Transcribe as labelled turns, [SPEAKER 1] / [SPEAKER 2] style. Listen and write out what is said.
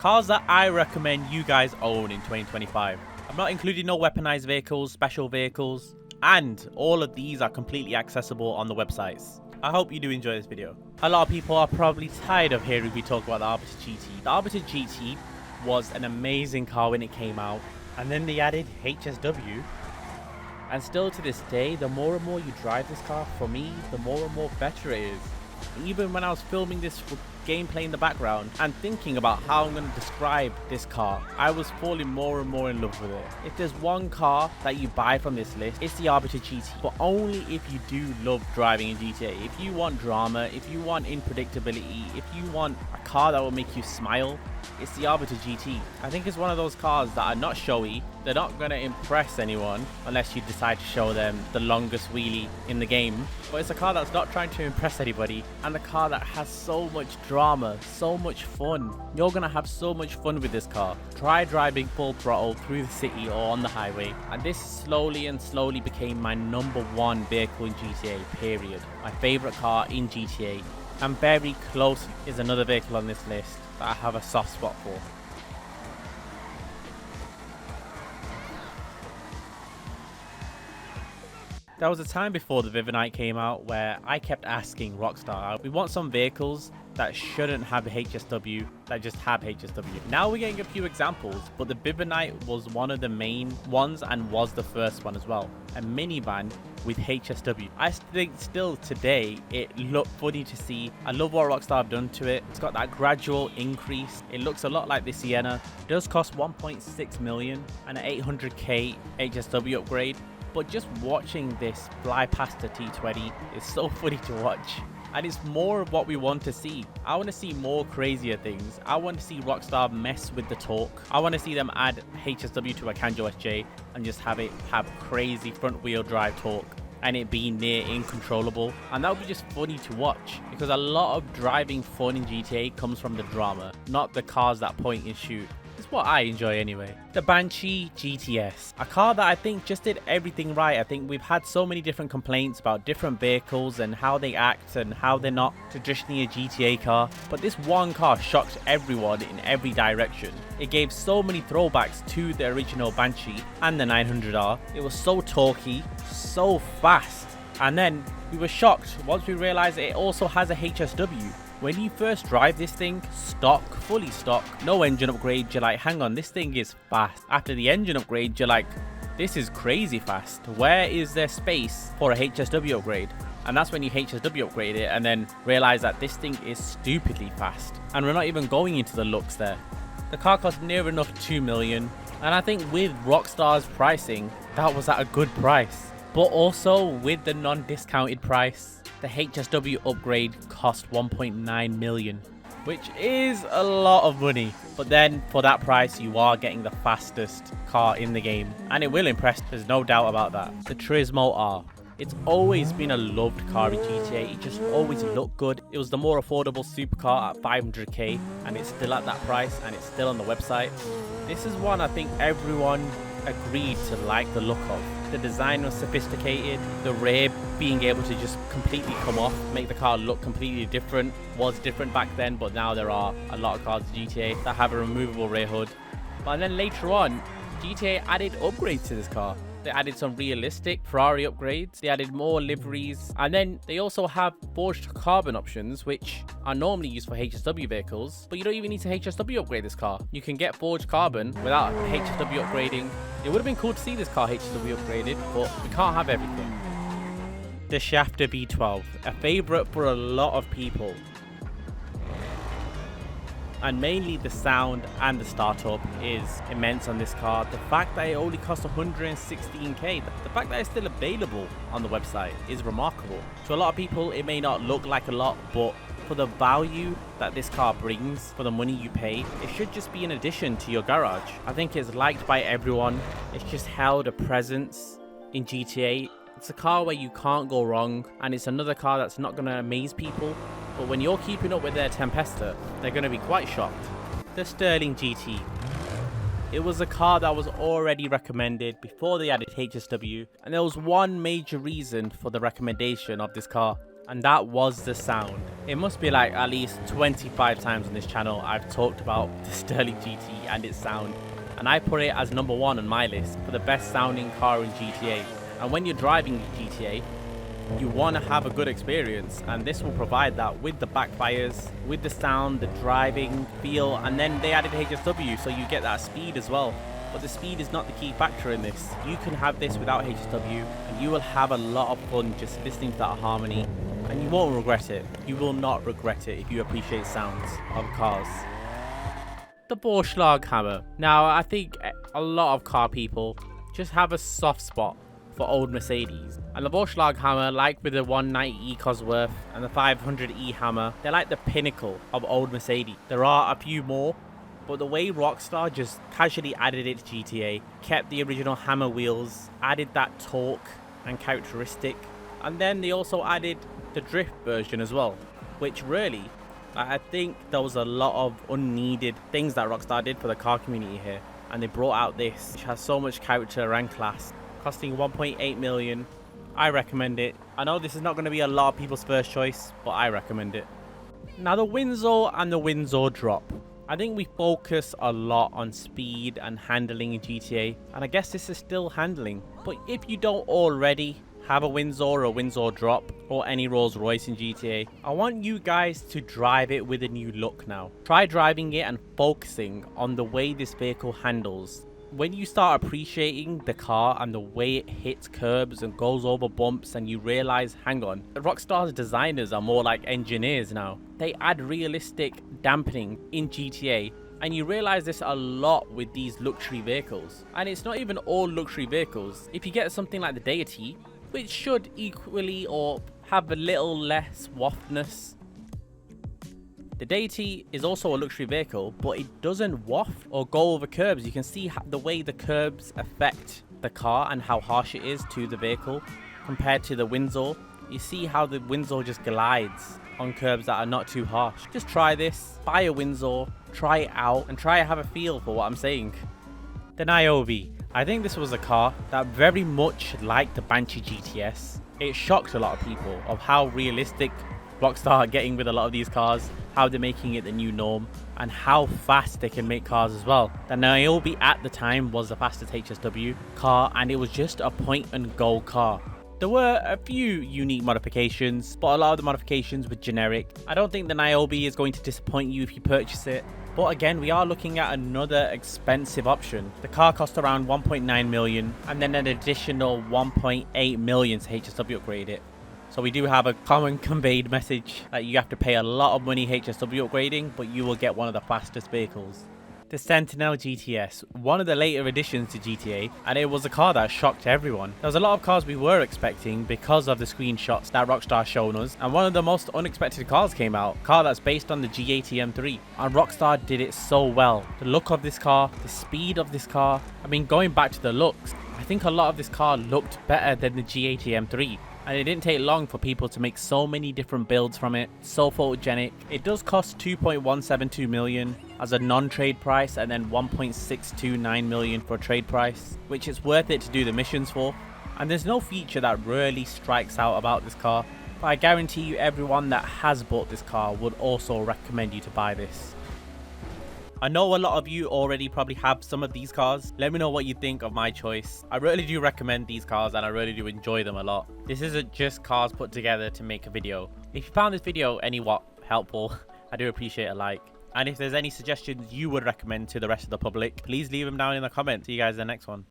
[SPEAKER 1] Cars that I recommend you guys own in 2025. I'm not including no weaponized vehicles, special vehicles, and all of these are completely accessible on the websites. I hope you do enjoy this video. A lot of people are probably tired of hearing me talk about the Arbiter GT. The Arbiter GT was an amazing car when it came out, and then they added HSW. And still to this day, the more and more you drive this car, for me, the more and more better it is. Even when I was filming this gameplay in the background and thinking about how I'm going to describe this car, I was falling more and more in love with it. If there's one car that you buy from this list, it's the Arbiter GT, but only if you do love driving in GTA. If you want drama, if you want unpredictability, if you want a car that will make you smile, it's the Arbiter GT. I think it's one of those cars that are not showy. They're not going to impress anyone unless you decide to show them the longest wheelie in the game. But it's a car that's not trying to impress anybody, and a car that has so much drama, so much fun. You're going to have so much fun with this car. Try driving full throttle through the city or on the highway, and this slowly became my #1 vehicle in GTA, period. My favorite car in GTA. And very close is another vehicle on this list that I have a soft spot for. There was a time before the Vivinite came out where I kept asking Rockstar, we want some vehicles that shouldn't have HSW, that just have HSW. Now we're getting a few examples, but the Vivinite was one of the main ones and was the first one as well. A minivan with HSW. I think still today it looked funny to see. I love what Rockstar have done to it. It's got that gradual increase. It looks a lot like the Sienna. It does cost 1.6 million and an 800k HSW upgrade. But just watching this fly past the T20 is so funny to watch. And it's more of what we want to see. I want to see more crazier things. I want to see Rockstar mess with the torque. I want to see them add HSW to a Kanjo SJ and just have it have crazy front wheel drive torque and it be near uncontrollable. And that would be just funny to watch, because a lot of driving fun in GTA comes from the drama, not the cars that point and shoot. It's what I enjoy anyway. The Banshee GTS, a car that I think just did everything right. I think we've had so many different complaints about different vehicles and how they act and how they're not traditionally a GTA car, but this one car shocked everyone in every direction. It gave so many throwbacks to the original Banshee and the 900R. It was so torquey, so fast, and then we were shocked once we realized it also has a HSW. When you first drive this thing, stock, fully stock, no engine upgrade, you're like, hang on, this thing is fast. After the engine upgrade, you're like, this is crazy fast. Where is there space for a HSW upgrade? And that's when you HSW upgrade it and then realize that this thing is stupidly fast. And we're not even going into the looks there. The car cost near enough 2 million. And I think with Rockstar's pricing, that was at a good price. But also with the non-discounted price, the HSW upgrade cost 1.9 million, which is a lot of money. But then for that price, you are getting the fastest car in the game, and it will impress, there's no doubt about that. The Turismo R. It's always been a loved car in GTA. It just always looked good. It was the more affordable supercar at 500k, and it's still at that price, and it's still on the website. This is one I think everyone agreed to like the look of. The design was sophisticated. The rear being able to just completely come off, make the car look completely different, was different back then, but now there are a lot of cars in GTA that have a removable rear hood. But then later on, GTA added upgrades to this car. They added some realistic Ferrari upgrades, they added more liveries, and then they also have forged carbon options, which are normally used for HSW vehicles, but you don't even need to HSW upgrade this car. You can get forged carbon without HSW upgrading. It would have been cool to see this car HSW upgraded, but we can't have everything. The Shafter B12, a favourite for a lot of people. And mainly the sound and the startup is immense on this car. The fact that it only costs 116k, the fact that it's still available on the website is remarkable. To a lot of people, it may not look like a lot, but for the value that this car brings, for the money you pay, it should just be an addition to your garage. I think it's liked by everyone. It's just held a presence in GTA. It's a car where you can't go wrong, and it's another car that's not going to amaze people, but when you're keeping up with their Tempesta, they're going to be quite shocked. The Sterling GT. It was a car that was already recommended before they added HSW, and there was one major reason for the recommendation of this car. And that was the sound. It must be like at least 25 times on this channel I've talked about the Sterling GT and its sound, and I put it as number 1 on my list for the best sounding car in GTA. And when you're driving GTA, you want to have a good experience, and this will provide that with the backfires, with the sound, the driving feel, and then they added HSW, so you get that speed as well. But the speed is not the key factor in this. You can have this without HSW, and you will have a lot of fun just listening to that harmony, and you won't regret it. You will not regret it if you appreciate sounds of cars. The Borsch Hammer. Now, I think a lot of car people just have a soft spot for old Mercedes. And the Borsch Hammer, like with the 190E Cosworth and the 500E Hammer, they're like the pinnacle of old Mercedes. There are a few more, but the way Rockstar just casually added it to GTA, kept the original Hammer wheels, added that torque and characteristic, and then they also added the drift version as well, which really, I think there was a lot of unneeded things that Rockstar did for the car community here, and they brought out this, which has so much character and class, costing 1.8 million. I recommend it. I know this is not going to be a lot of people's first choice, but I recommend it. Now, the Windsor and the Windsor Drop. I think we focus a lot on speed and handling in GTA, and I guess this is still handling. But if you don't already have a Windsor or a Windsor Drop or any Rolls Royce in GTA, I want you guys to drive it with a new look now. Try driving it and focusing on the way this vehicle handles. When you start appreciating the car and the way it hits curbs and goes over bumps, and you realize, hang on, Rockstar's designers are more like engineers now. They add realistic dampening in GTA, and you realize this a lot with these luxury vehicles. And it's not even all luxury vehicles. If you get something like the Deity, which should equally or have a little less waftness. The Deity is also a luxury vehicle, but it doesn't waft or go over curbs. You can see the way the curbs affect the car and how harsh it is to the vehicle compared to the Windsor. You see how the Windsor just glides on curbs that are not too harsh. Just try this, buy a Windsor, try it out, and try to have a feel for what I'm saying. The Naobbi. I think this was a car that very much like the Banshee GTS. It shocked a lot of people of how realistic Rockstar are getting with a lot of these cars, how they're making it the new norm, and how fast they can make cars as well. The Naobbi at the time was the fastest HSW car, and it was just a point and go car. There were a few unique modifications, but a lot of the modifications were generic. I don't think the Naobbi is going to disappoint you if you purchase it. But again, we are looking at another expensive option. The car cost around 1.9 million, and then an additional 1.8 million to HSW upgrade it. So we do have a common conveyed message that you have to pay a lot of money HSW upgrading, but you will get one of the fastest vehicles. The Sentinel GTS, one of the later additions to GTA, and it was a car that shocked everyone. There was a lot of cars we were expecting because of the screenshots that Rockstar shown us, and one of the most unexpected cars came out, a car that's based on the G80 M3, and Rockstar did it so well. The look of this car, the speed of this car, I mean, going back to the looks, I think a lot of this car looked better than the G80 M3. And it didn't take long for people to make so many different builds from it. So photogenic. It does cost 2.172 million as a non-trade price, and then 1.629 million for a trade price, which is worth it to do the missions for. And there's no feature that really strikes out about this car, but I guarantee you everyone that has bought this car would also recommend you to buy this. I know a lot of you already probably have some of these cars. Let me know what you think of my choice. I really do recommend these cars, and I really do enjoy them a lot. This isn't just cars put together to make a video. If you found this video anywhat helpful, I do appreciate a like. And if there's any suggestions you would recommend to the rest of the public, please leave them down in the comments. See you guys in the next one.